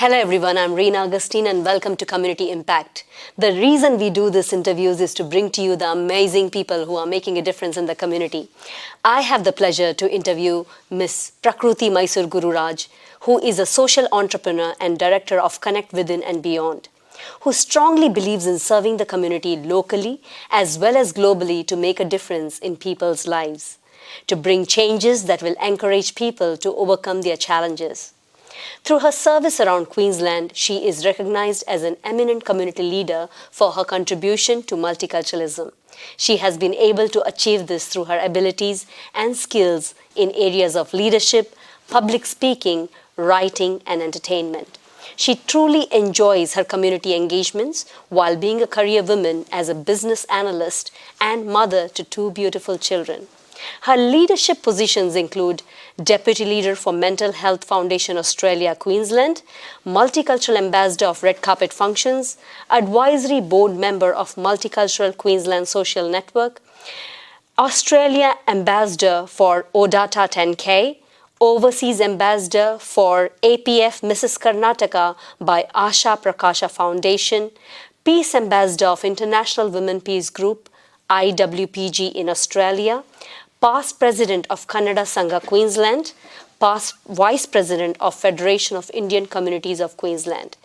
Hello everyone, I'm Reena Augustine and welcome to Community Impact. The reason we do this interviews is to bring to you the amazing people who are making a difference in the community. I have the pleasure to interview Miss Prakruthi Mysore Gururaj, who is a social entrepreneur and director of Connect Within and Beyond, who strongly believes in serving the community locally as well as globally to make a difference in people's lives, to bring changes that will encourage people to overcome their challenges. Through her service around Queensland, she is recognized as an eminent community leader for her contribution to multiculturalism. She has been able to achieve this through her abilities and skills in areas of leadership, public speaking, writing, and entertainment. She truly enjoys her community engagements while being a career woman as a business analyst and mother to two beautiful children. Her leadership positions include Deputy Leader for Mental Health Foundation Australia Queensland, Multicultural Ambassador of Red Carpet Functions, Advisory Board Member of Multicultural Queensland Social Network, Australia Ambassador for ODATA 10K, Overseas Ambassador for APF Mrs. Karnataka by Asha Prakasha Foundation, Peace Ambassador of International Women Peace Group, IWPG in Australia, past President of Kannada Sangha Queensland, past Vice President of Federation of Indian Communities of Queensland.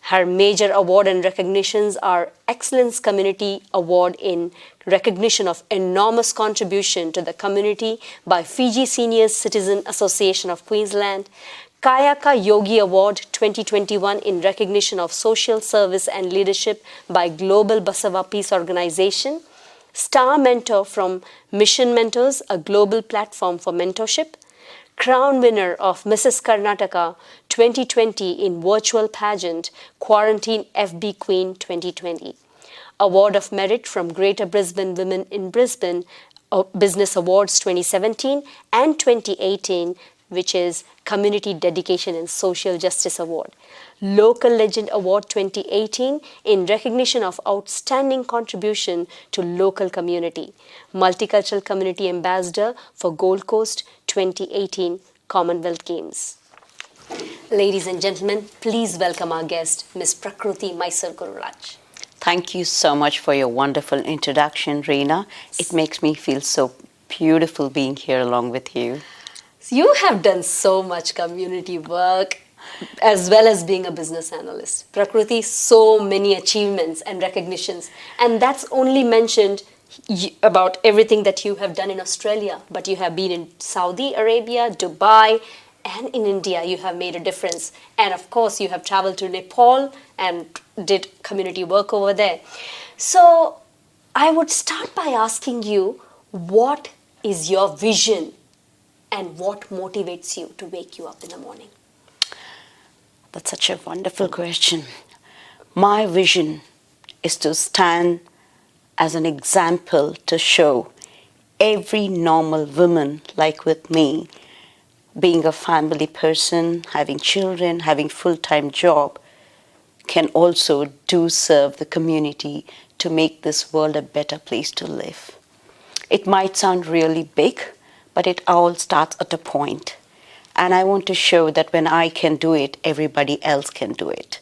Her major award and recognitions are Excellence Community Award in recognition of enormous contribution to the community by Fiji Senior Citizen Association of Queensland, Kayaka Yogi Award 2021 in recognition of social service and leadership by Global Basava Peace Organization, Star Mentor from Mission Mentors, a global platform for mentorship, Crown winner of Mrs. Karnataka 2020 in virtual pageant Quarantine FB Queen 2020, Award of Merit from Greater Brisbane Women in Brisbane Business Awards 2017 and 2018, which is Community Dedication and Social Justice Award, Local Legend Award 2018 in recognition of outstanding contribution to local community, Multicultural Community Ambassador for Gold Coast 2018 Commonwealth Games. Ladies and gentlemen, please welcome our guest, Ms. Prakruthi Mysore Gururaj. Thank you so much for your wonderful introduction, Reena. It makes me feel so beautiful being here along with you. You have done so much community work as well as being a business analyst. Prakruthi, so many achievements and recognitions. And that's only mentioned about everything that you have done in Australia. But you have been in Saudi Arabia, Dubai, and in India. You have made a difference. And of course, you have traveled to Nepal and did community work over there. So I would start by asking you, what is your vision? And what motivates you to wake you up in the morning? That's such a wonderful question. My vision is to stand as an example to show every normal woman like with me, being a family person, having children, having full-time job, can also do serve the community to make this world a better place to live. It might sound really big, but it all starts at a point. And I want to show that when I can do it, everybody else can do it.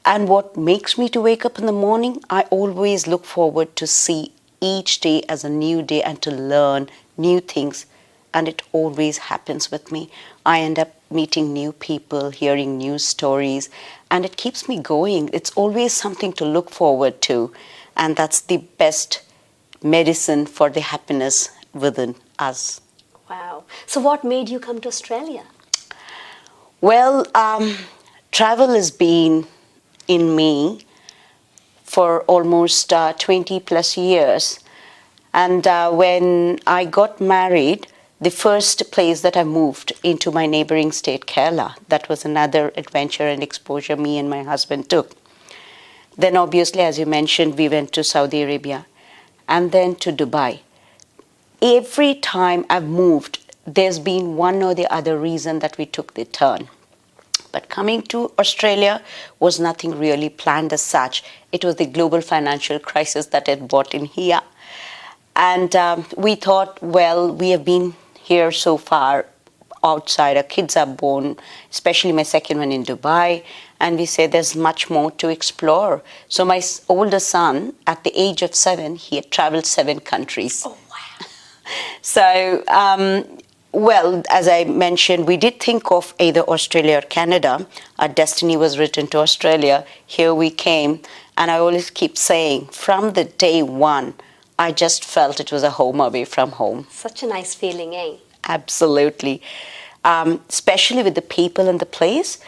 And what makes me to wake up in the morning, I always look forward to see each day as a new day and to learn new things. And it always happens with me. I end up meeting new people, hearing new stories, and it keeps me going. It's always something to look forward to. And that's the best medicine for the happiness within us. Wow. So what made you come to Australia? Well, travel has been in me for almost 20 plus years. And when I got married, the first place that I moved into my neighboring state, Kerala, that was another adventure and exposure me and my husband took. Then obviously, as you mentioned, we went to Saudi Arabia and then to Dubai. Every time I've moved, there's been one or the other reason that we took the turn. But coming to Australia was nothing really planned as such. It was the global financial crisis that had brought in here. And we thought, well, we have been here so far. outside. Our kids are born, especially my second one in Dubai. And we say there's much more to explore. So my older son, at the age of 7, he had traveled 7 countries. Oh, wow. So, well, as I mentioned, we did think of either Australia or Canada. Our destiny was written to Australia. Here we came. And I always keep saying, from the day one, I just felt it was a home away from home. Such a nice feeling, eh? Absolutely. Especially with the people and the place.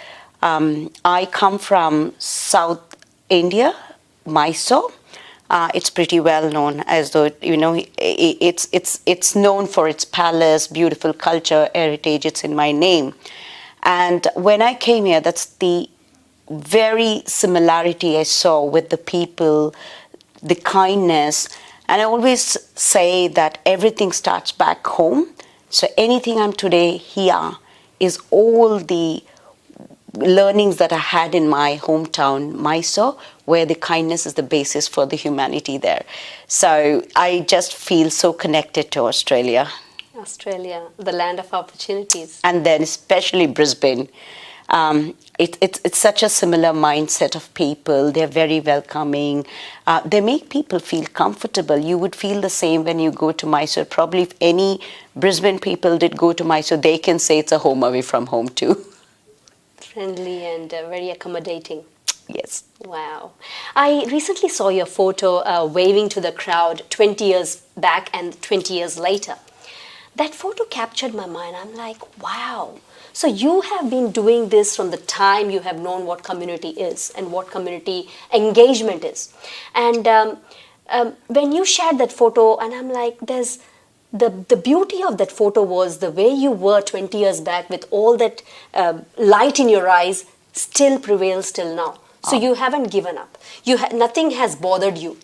I come from South India, Mysore. It's pretty well known, as though, you know, it's known for its palace, beautiful culture, heritage. It's in my name. And when I came here, that's the very similarity I saw with the people, the kindness. And I always say that everything starts back home. So anything I'm today here is all the learnings that I had in my hometown, Mysore, where the kindness is the basis for the humanity there. So I just feel so connected to Australia. Australia, the land of opportunities. And then especially Brisbane. It's such a similar mindset of people. They're very welcoming. They make people feel comfortable. You would feel the same when you go to Mysore. Probably if any Brisbane people did go to Mysore, they can say it's a home away from home too. Friendly and very accommodating. Yes. Wow. I recently saw your photo waving to the crowd 20 years back and 20 years later. That photo captured my mind. I'm like, wow. So you have been doing this from the time you have known what community is and what community engagement is. And when you shared that photo, and I'm like, there's the beauty of that photo was the way you were 20 years back with all that light in your eyes still prevails till now. So you haven't given up. Nothing has bothered you.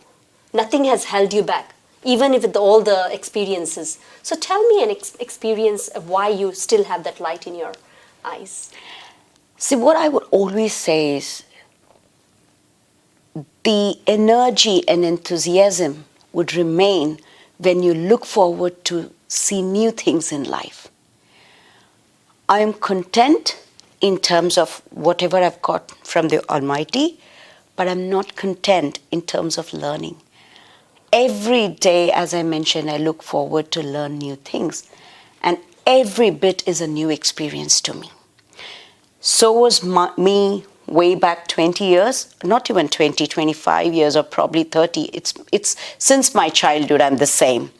Nothing has held you back, even with all the experiences. So tell me an experience of why you still have that light in your eyes. See, what I would always say is the energy and enthusiasm would remain when you look forward to see new things in life. I am content in terms of whatever I've got from the Almighty, but I'm not content in terms of learning. Every day, as I mentioned, I look forward to learn new things, and every bit is a new experience to me. So was me way back 20 years, not even 20, 25 years, or probably 30. It's since my childhood, I'm the same.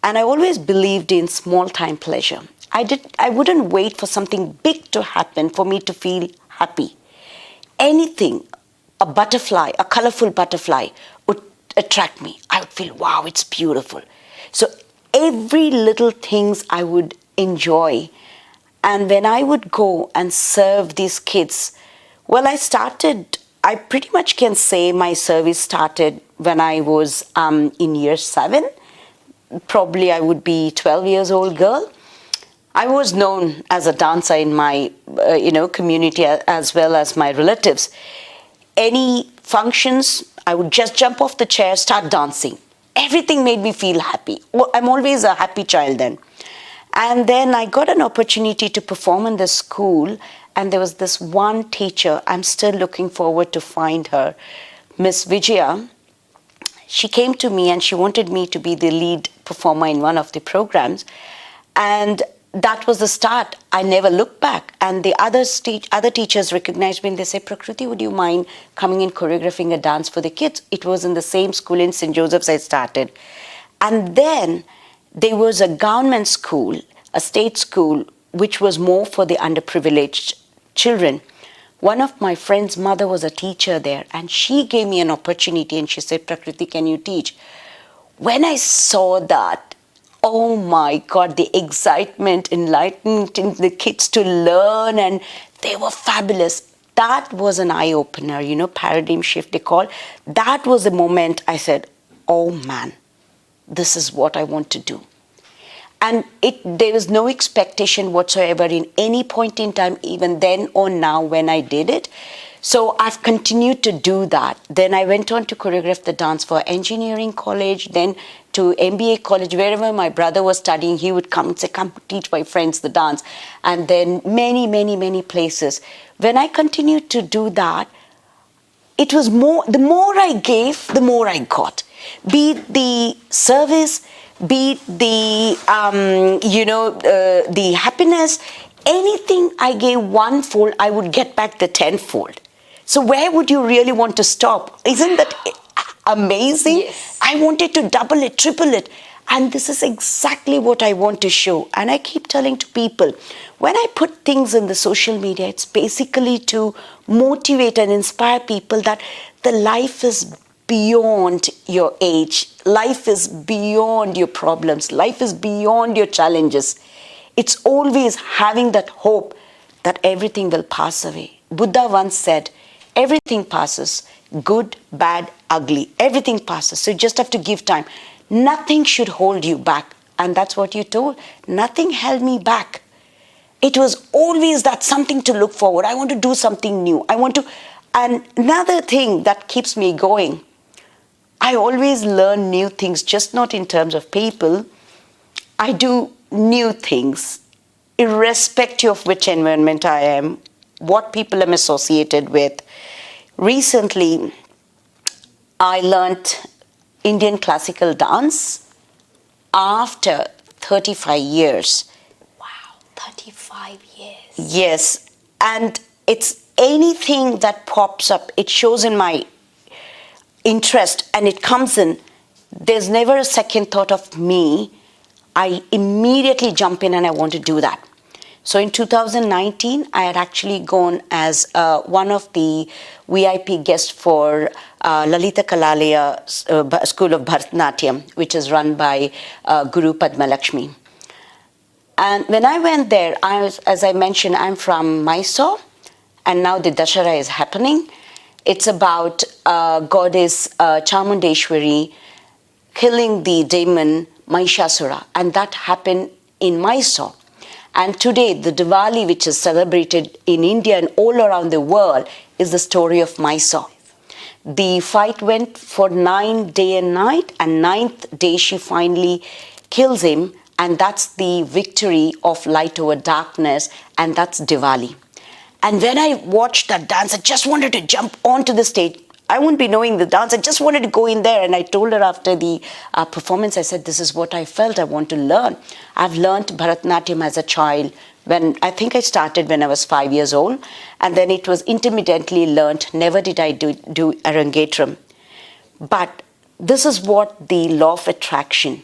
And I always believed in small-time pleasure. I wouldn't wait for something big to happen for me to feel happy. Anything, a butterfly, a colorful butterfly would attract me. I would feel, wow, it's beautiful. So every little things I would enjoy. And when I would go and serve these kids, well, I pretty much can say my service started when I was in year 7. Probably I would be 12 years old girl. I was known as a dancer in my community as well as my relatives. Any functions, I would just jump off the chair, start dancing. Everything made me feel happy. I'm always a happy child then. And then I got an opportunity to perform in the school, and there was this one teacher, I'm still looking forward to find her, Miss Vijaya. She came to me and she wanted me to be the lead performer in one of the programs. And that was the start. I never looked back. And the other teachers recognized me and they said, Prakruthi, would you mind coming in choreographing a dance for the kids? It was in the same school in St. Joseph's I started. And then there was a government school, a state school, which was more for the underprivileged children. One of my friend's mother was a teacher there, and she gave me an opportunity and she said, Prakruthi, can you teach? When I saw that, oh my God, the excitement, enlightenment in the kids to learn, and they were fabulous. That was an eye-opener, paradigm shift they call. That was the moment I said, oh man, this is what I want to do. And there was no expectation whatsoever in any point in time, even then or now when I did it. So I've continued to do that. Then I went on to choreograph the dance for engineering college, then to MBA college, wherever my brother was studying, he would come and say, come teach my friends the dance. And then many places. When I continued to do that, it was more, the more I gave, the more I got. Be it the service, be it the, the happiness, anything I gave one-fold, I would get back the tenfold. So where would you really want to stop? Isn't that amazing? Yes. I wanted to double it, triple it. And this is exactly what I want to show. And I keep telling to people, when I put things in the social media, it's basically to motivate and inspire people that the life is beyond your age. Life is beyond your problems. Life is beyond your challenges. It's always having that hope that everything will pass away. Buddha once said, everything passes, good, bad, ugly. Everything passes. So you just have to give time. Nothing should hold you back. And that's what you told. Nothing held me back. It was always that something to look forward. I want to do something new. And another thing that keeps me going, I always learn new things, just not in terms of people. I do new things, irrespective of which environment I am, what people I'm associated with. Recently, I learnt Indian classical dance after 35 years. Wow, 35 years. Yes, and it's anything that pops up, it shows in my interest and it comes in. There's never a second thought of me. I immediately jump in and I want to do that. So in 2019, I had actually gone as one of the VIP guests for Lalita Kalalaya School of Bharatanatyam, which is run by Guru Padma Lakshmi. And when I went there, as I mentioned, I'm from Mysore, and now the Dashara is happening. It's about goddess Chamundeshwari killing the demon Mahishasura, and that happened in Mysore. And today, the Diwali, which is celebrated in India and all around the world, is the story of Mysore. The fight went for 9 days and night, and 9th day she finally kills him, and that's the victory of light over darkness, and that's Diwali. And when I watched that dance, I just wanted to jump onto the stage. I wouldn't be knowing the dance. I just wanted to go in there. And I told her after the performance, I said, this is what I felt. I want to learn. I've learned Bharatanatyam as a child. I think I started when I was 5 years old. And then it was intermittently learned. Never did I do Arangetram. But this is what the law of attraction.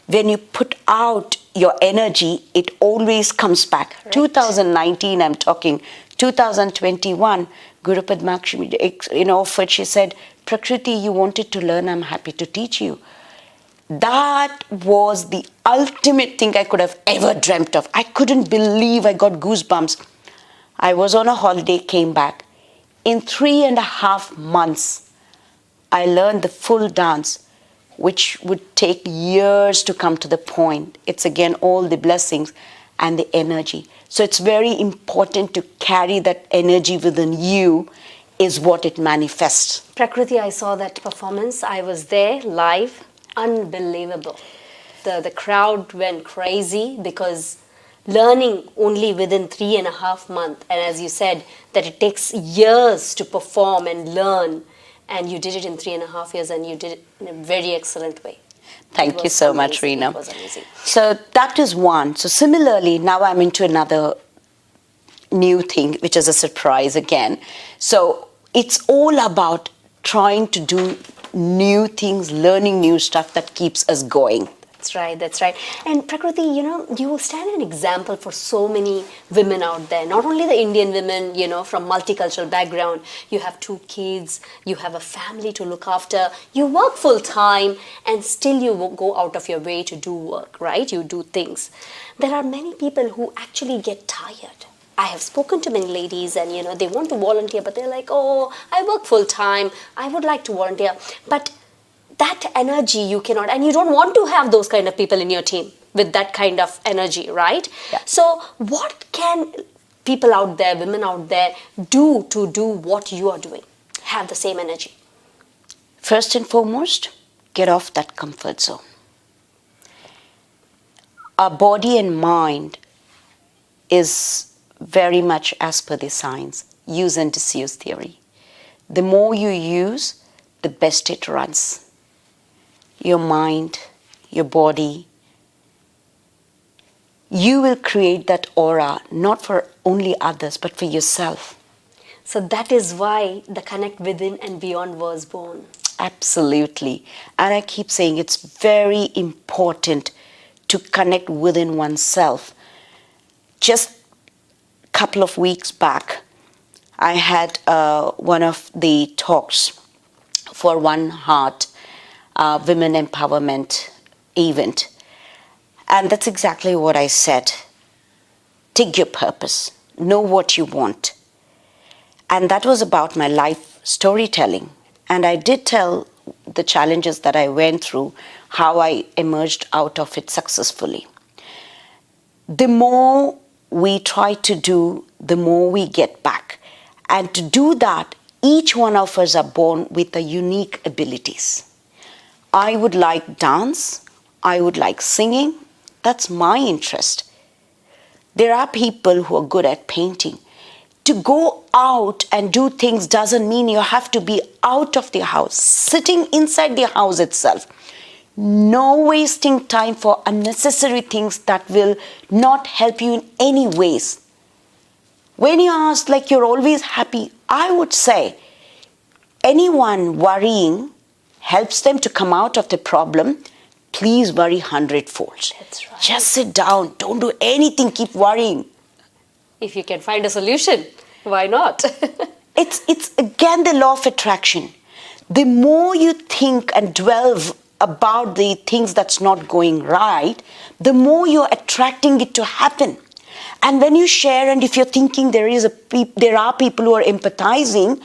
When you put out your energy, it always comes back. Correct. 2019, I'm talking. 2021, Guru Padma Lakshmi, offered, she said, Prakruthi, you wanted to learn, I'm happy to teach you. That was the ultimate thing I could have ever dreamt of. I couldn't believe, I got goosebumps. I was on a holiday, came back. In 3.5 months, I learned the full dance, which would take years to come to the point. It's again all the blessings and the energy. So it's very important to carry that energy within you is what it manifests. Prakruthi, I saw that performance. I was there live. Unbelievable. The crowd went crazy because learning only within 3.5 months. And as you said, that it takes years to perform and learn. And you did it in 3.5 years, and you did it in a very excellent way. Thank you so much, Reena. It was amazing. So that is one. So similarly, now I'm into another new thing, which is a surprise again. So it's all about trying to do new things, learning new stuff that keeps us going. That's right, that's right. And Prakruthi, you stand an example for so many women out there. Not only the Indian women, from multicultural background. You have 2 kids, you have a family to look after, you work full time, and still you go out of your way to do work, right? You do things. There are many people who actually get tired. I have spoken to many ladies and, they want to volunteer, but they're like, oh, I work full time, I would like to volunteer. But that energy you cannot, and you don't want to have those kind of people in your team with that kind of energy, right? Yeah. So what can people out there, women out there, do to do what you are doing? Have the same energy. First and foremost, get off that comfort zone. our body and mind is very much as per the science, use and disuse theory. The more you use, the best it runs. Your mind, your body, you will create that aura, not for only others, but for yourself. So that is why the Connect Within and Beyond was born. Absolutely. And I keep saying it's very important to connect within oneself. Just a couple of weeks back, I had one of the talks for One Heart Women Empowerment event. And that's exactly what I said. Take your purpose. Know what you want. And that was about my life storytelling. And I did tell the challenges that I went through, how I emerged out of it successfully. The more we try to do, the more we get back. And to do that, each one of us are born with a unique abilities. I would like dance. I would like singing. That's my interest. There are people who are good at painting. To go out and do things doesn't mean you have to be out of the house, sitting inside the house itself. No wasting time for unnecessary things that will not help you in any ways. When you ask like you're always happy, I would say anyone worrying helps them to come out of the problem. Please worry 100-fold. That's right. Just sit down. Don't do anything. Keep worrying. If you can find a solution, why not? It's again the law of attraction. The more you think and dwell about the things that's not going right, the more you're attracting it to happen. And when you share, and if you're thinking there are people who are empathizing,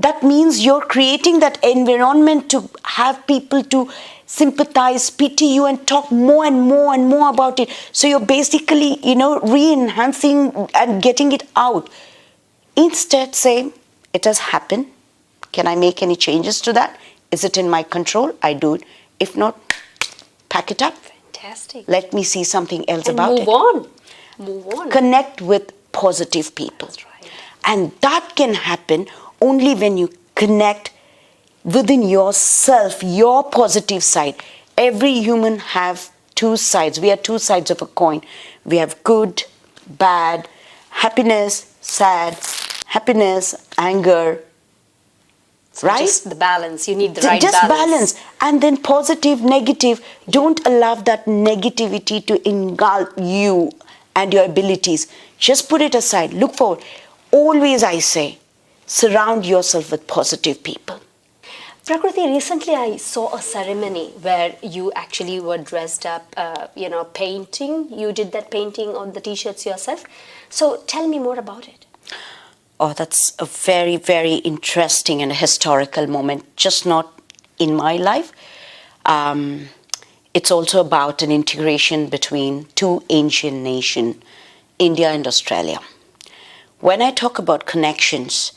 that means you're creating that environment to have people to sympathize, pity you, and talk more and more and more about it. So you're basically, re-enhancing and getting it out. Instead, say, it has happened. Can I make any changes to that? Is it in my control? I do it. If not, pack it up. Fantastic. Let me see something else And about move it. on. Move on. Connect with positive people. That's right. And that can happen only when you connect within yourself, your positive side. Every human have two sides. We are two sides of a coin. We have good, bad, happiness, sad, happiness, anger. So right? Just the balance. You need the right just balance. And then positive, negative. Don't allow that negativity to engulf you and your abilities. Just put it aside. Look forward. Always, I say, surround yourself with positive people. Prakruthi, recently I saw a ceremony where you actually were dressed up, painting. You did that painting on the t-shirts yourself. So tell me more about it. Oh, that's a very, very interesting and historical moment, just not in my life. It's also about an integration between two ancient nations, India and Australia. When I talk about connections,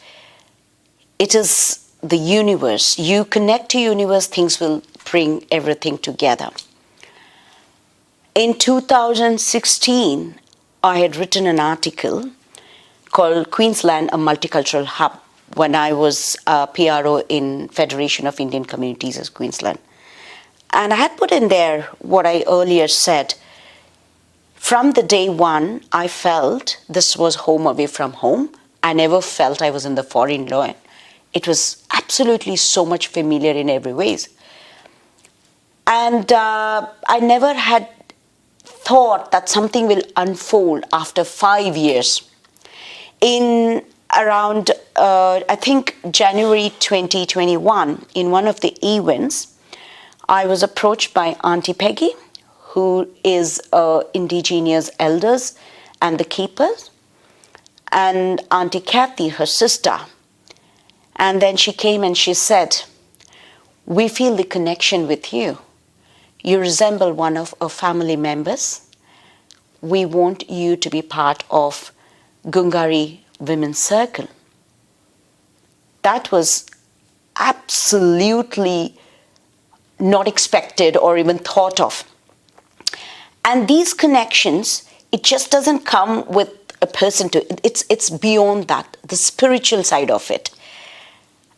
it is the universe. You connect to universe, things will bring everything together. In 2016, I had written an article called Queensland, a Multicultural Hub, when I was a PRO in Federation of Indian Communities as Queensland. And I had put in there what I earlier said. From the day one, I felt this was home away from home. I never felt I was in the foreign land. It was absolutely so much familiar in every ways. And I never had thought that something will unfold after 5 years. In around, I think, January 2021, in one of the events, I was approached by Auntie Peggy, who is indigenous elders and the keepers, and Auntie Kathy, her sister. And then she came and she said, "We feel the connection with you. You resemble one of our family members. We want you to be part of Gungari Women's Circle." That was absolutely not expected or even thought of. And these connections, it just doesn't come with a person to it's beyond that, the spiritual side of it.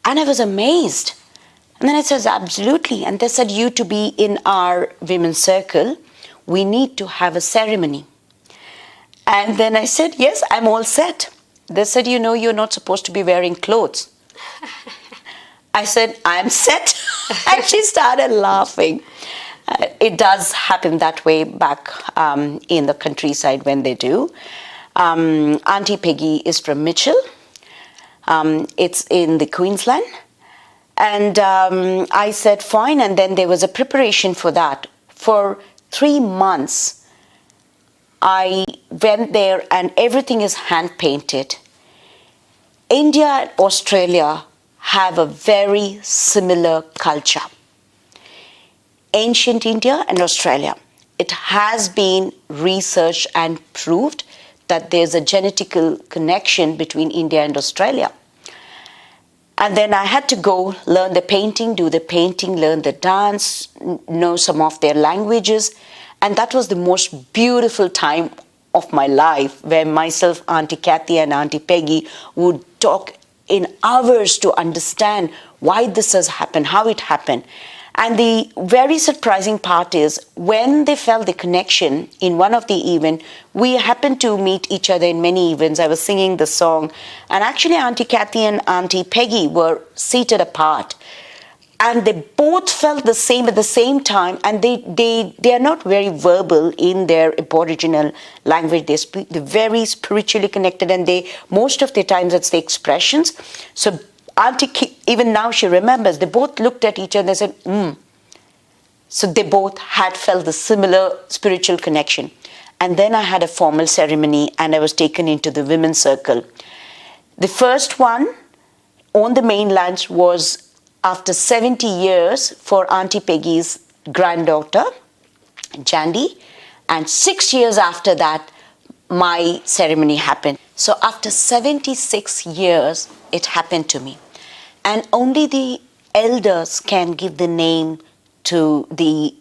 And I was amazed. And then I said, absolutely. And they said, you to be in our women's circle, we need to have a ceremony. And then I said, yes, I'm all set. They said, you're not supposed to be wearing clothes. I said, I'm set. And she started laughing. It does happen that way back in the countryside when they do. Auntie Peggy is from Mitchell. It's in the Queensland. And I said, fine. And then there was a preparation for that. For 3 months, I went there and everything is hand-painted. India and Australia have a very similar culture. Ancient India and Australia. It has been researched and proved that there's a genetical connection between India and Australia. And then I had to go learn the painting, do the painting, learn the dance, know some of their languages. And that was the most beautiful time of my life, where myself, Auntie Kathy and Auntie Peggy would talk in hours to understand why this has happened, how it happened. And the very surprising part is when they felt the connection in one of the events, we happened to meet each other in many events. I was singing the song, and actually Auntie Kathy and Auntie Peggy were seated apart. And they both felt the same at the same time, and they are not very verbal in their Aboriginal language. They're very spiritually connected, and most of the times it's the expressions. So Auntie, even now she remembers, they both looked at each other and said, So they both had felt the similar spiritual connection. And then I had a formal ceremony and I was taken into the women's circle. The first one on the mainland was after 70 years for Auntie Peggy's granddaughter, Jandy. And 6 years after that, my ceremony happened. So after 76 years, it happened to me. And only the elders can give the name to the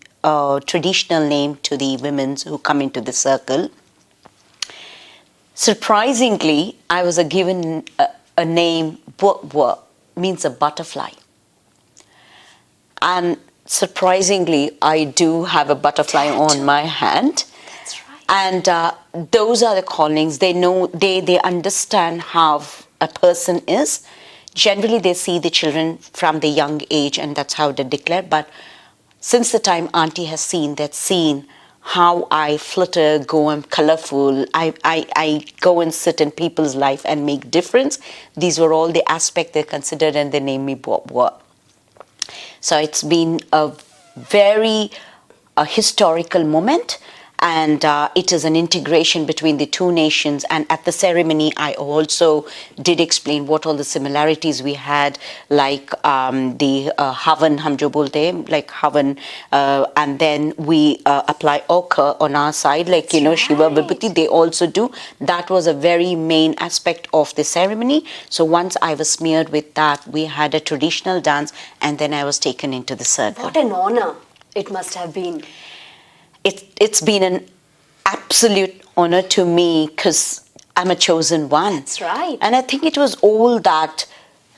traditional name to the women who come into the circle. Surprisingly, I was given a name, Bwa, means a butterfly. And surprisingly, I do have a butterfly on my hand. That's right. And those are the callings. They know, they understand how a person is. Generally, they see the children from the young age, and that's how they declare. But since the time Auntie has seen, they've seen how I flutter, go and colorful. I go and sit in people's life and make difference. These were all the aspects they considered, and they named me Bwa. So it's been a very historical moment. And it is an integration between the two nations. And at the ceremony, I also did explain what all the similarities we had, like the Havan, hum jo bolte hain, like Havan, and then we apply ochre on our side, like, Shiva Vibhuti, they also do. That was a very main aspect of the ceremony. So once I was smeared with that, we had a traditional dance, and then I was taken into the circle. What an honor it must have been. It's been an absolute honor to me because I'm a chosen one. That's right. And I think it was all that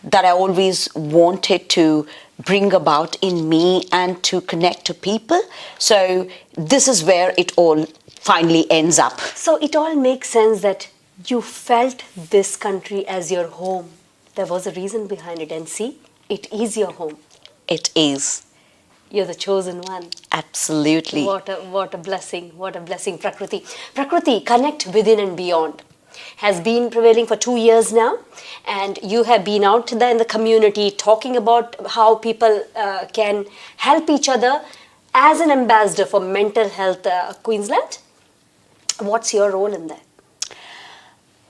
I always wanted to bring about in me and to connect to people. So this is where it all finally ends up. So it all makes sense that you felt this country as your home. There was a reason behind it, and see, it is your home. It is. You're the chosen one. Absolutely. What a blessing. What a blessing, Prakruthi. Prakruthi, Connect Within and Beyond has been prevailing for 2 years now. And you have been out there in the community talking about how people can help each other as an ambassador for mental health Queensland. What's your role in that?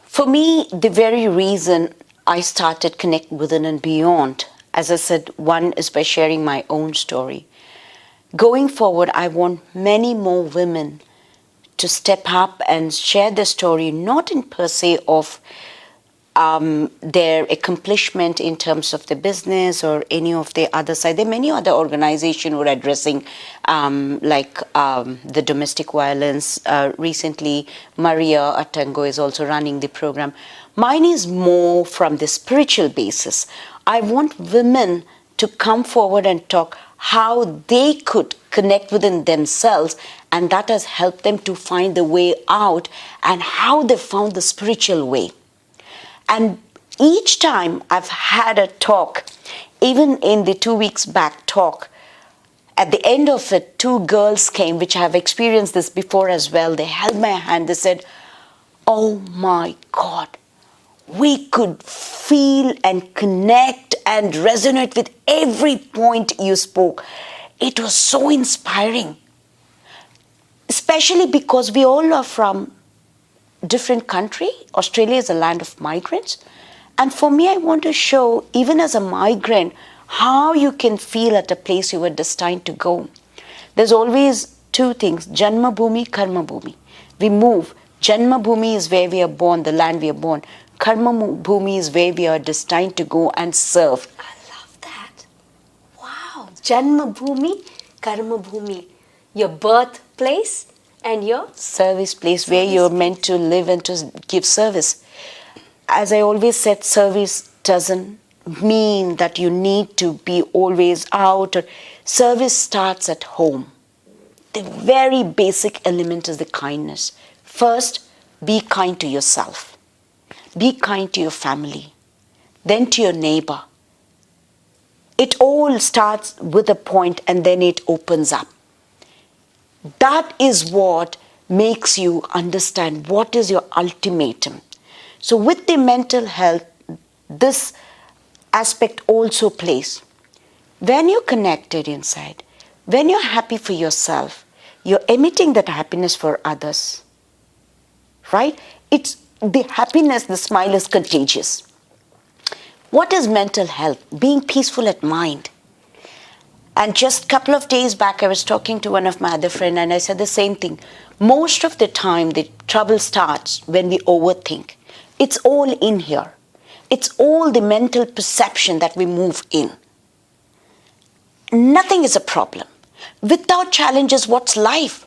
For me, the very reason I started Connect Within and Beyond, as I said, one is by sharing my own story. Going forward, I want many more women to step up and share their story, not in per se of their accomplishment in terms of the business or any of the other side. There are many other organizations who are addressing the domestic violence. Recently, Maria Atango is also running the program. Mine is more from the spiritual basis. I want women to come forward and talk how they could connect within themselves, and that has helped them to find the way out and how they found the spiritual way. And each time I've had a talk, even in the 2 weeks back talk, at the end of it, 2 girls came, which have experienced this before as well. They held my hand. They said, "Oh my God, we could feel and connect and resonate with every point you spoke. It was so inspiring." Especially because we all are from different country. Australia is a land of migrants. And for me, I want to show, even as a migrant, how you can feel at a place you were destined to go. There's always 2 things, Janma Bhumi, Karma Bhumi. We move. Janma Bhumi is where we are born, the land we are born. Karma Bhumi is where we are destined to go and serve. I love that. Wow. Janma Bhumi, Karma Bhumi. Your birthplace and your service place where you're meant to live and to give service. As I always said, service doesn't mean that you need to be always out. Service starts at home. The very basic element is the kindness. First, be kind to yourself. Be kind to your family. Then to your neighbor. It all starts with a point and then it opens up. That is what makes you understand what is your ultimatum. So with the mental health, this aspect also plays. When you're connected inside, when you're happy for yourself, you're emitting that happiness for others. Right? It's the happiness, the smile is contagious. What is mental health? Being peaceful at mind. And just a couple of days back, I was talking to one of my other friends and I said the same thing. Most of the time, the trouble starts when we overthink. It's all in here. It's all the mental perception that we move in. Nothing is a problem. Without challenges, what's life?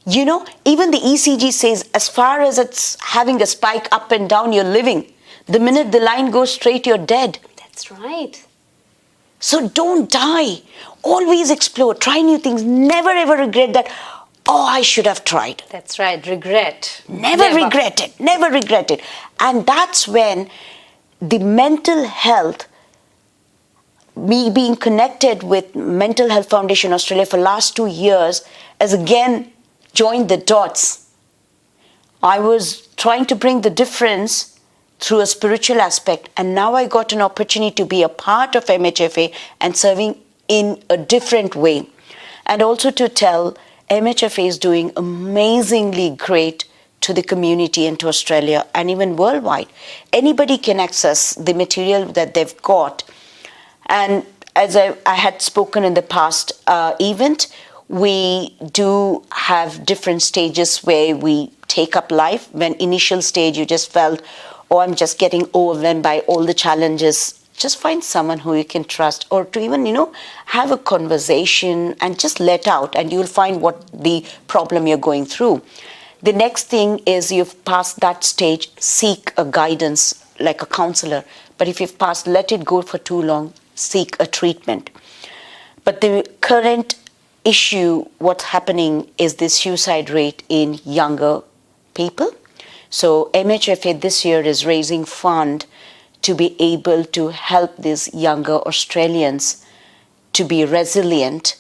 You know, even the ECG says as far as it's having a spike up and down, you're living. The minute the line goes straight, you're dead. That's right. So don't die. Always explore. Try new things. Never ever regret that, oh, I should have tried. That's right. Regret. Never regret it. Never regret it. And that's when the mental health, me being connected with Mental Health Foundation Australia for last 2 years, has again joined the dots. I was trying to bring the difference through a spiritual aspect, and now I got an opportunity to be a part of MHFA and serving in a different way. And also to tell MHFA is doing amazingly great to the community and to Australia and even worldwide. Anybody can access the material that they've got. And as I had spoken in the past event, we do have different stages where we take up life. When initial stage you just felt, oh, I'm just getting overwhelmed by all the challenges, just find someone who you can trust, or to even, have a conversation and just let out, and you'll find what the problem you're going through. The next thing is you've passed that stage, seek a guidance like a counselor. But if you've passed, let it go for too long, seek a treatment. But the current issue, what's happening is the suicide rate in younger people. So MHFA this year is raising fund to be able to help these younger Australians to be resilient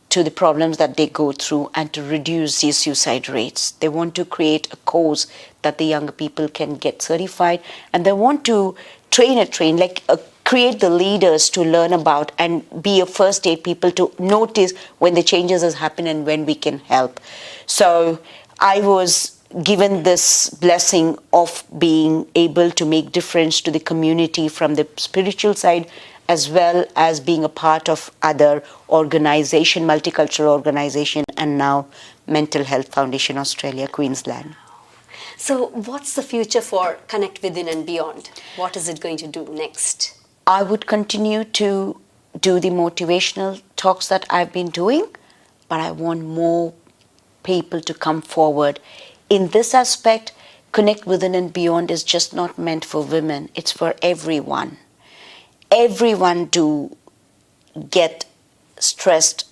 to the problems that they go through and to reduce these suicide rates. They want to create a course that the younger people can get certified, and they want to create the leaders to learn about and be a first aid people to notice when the changes has happened and when we can help. So I was given this blessing of being able to make difference to the community from the spiritual side, as well as being a part of other organization, multicultural organization, and now Mental Health Foundation Australia, Queensland. So what's the future for Connect Within and Beyond? What is it going to do next? I would continue to do the motivational talks that I've been doing, but I want more people to come forward. In this aspect, Connect Within and Beyond is just not meant for women, it's for everyone. Everyone do get stressed,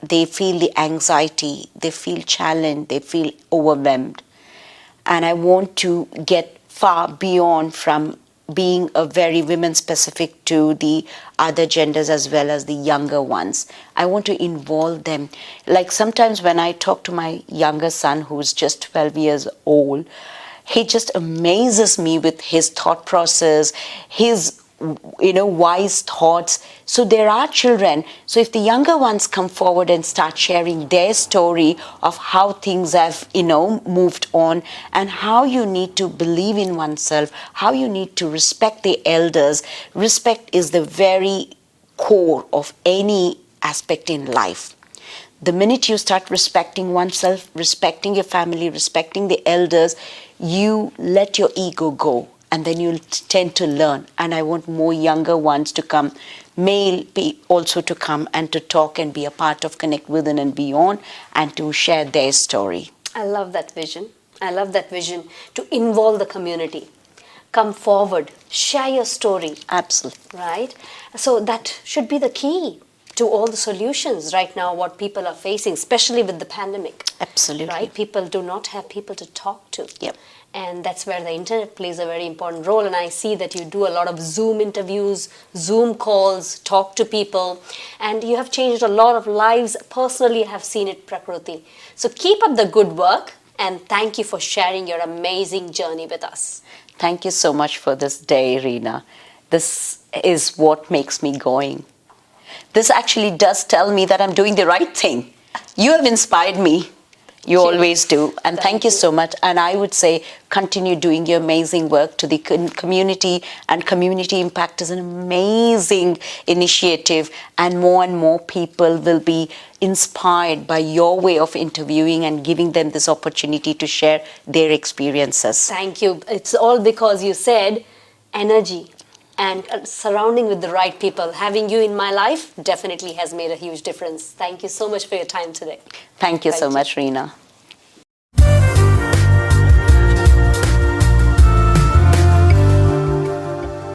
they feel the anxiety, they feel challenged, they feel overwhelmed. And I want to get far beyond from being a very women specific to the other genders as well as the younger ones. I want to involve them. Like sometimes when I talk to my younger son who's just 12 years old, he just amazes me with his thought process, his wise thoughts. So there are children. So if the younger ones come forward and start sharing their story of how things have, moved on, and how you need to believe in oneself, how you need to respect the elders. Respect is the very core of any aspect in life. The minute you start respecting oneself, respecting your family, respecting the elders, you let your ego go. And then you'll tend to learn. And I want more younger ones to come, male also to come and to talk and be a part of Connect Within and Beyond and to share their story. I love that vision. I love that vision to involve the community. Come forward, share your story. Absolutely. Right? So that should be the key to all the solutions right now, what people are facing, especially with the pandemic. Absolutely. Right? People do not have people to talk to. Yep. And that's where the internet plays a very important role. And I see that you do a lot of Zoom interviews, Zoom calls, talk to people, and you have changed a lot of lives. Personally, I have seen it, Prakruthi. So keep up the good work, and thank you for sharing your amazing journey with us. Thank you so much for this day, Reena. This is what makes me going. This actually does tell me that I'm doing the right thing. You have inspired me. You always do. And thank you so much. And I would say continue doing your amazing work to the community. And Community Impact is an amazing initiative. And more people will be inspired by your way of interviewing and giving them this opportunity to share their experiences. Thank you. It's all because you said energy. And surrounding with the right people, having you in my life definitely has made a huge difference. Thank you so much for your time today. Thank you so much, Reena.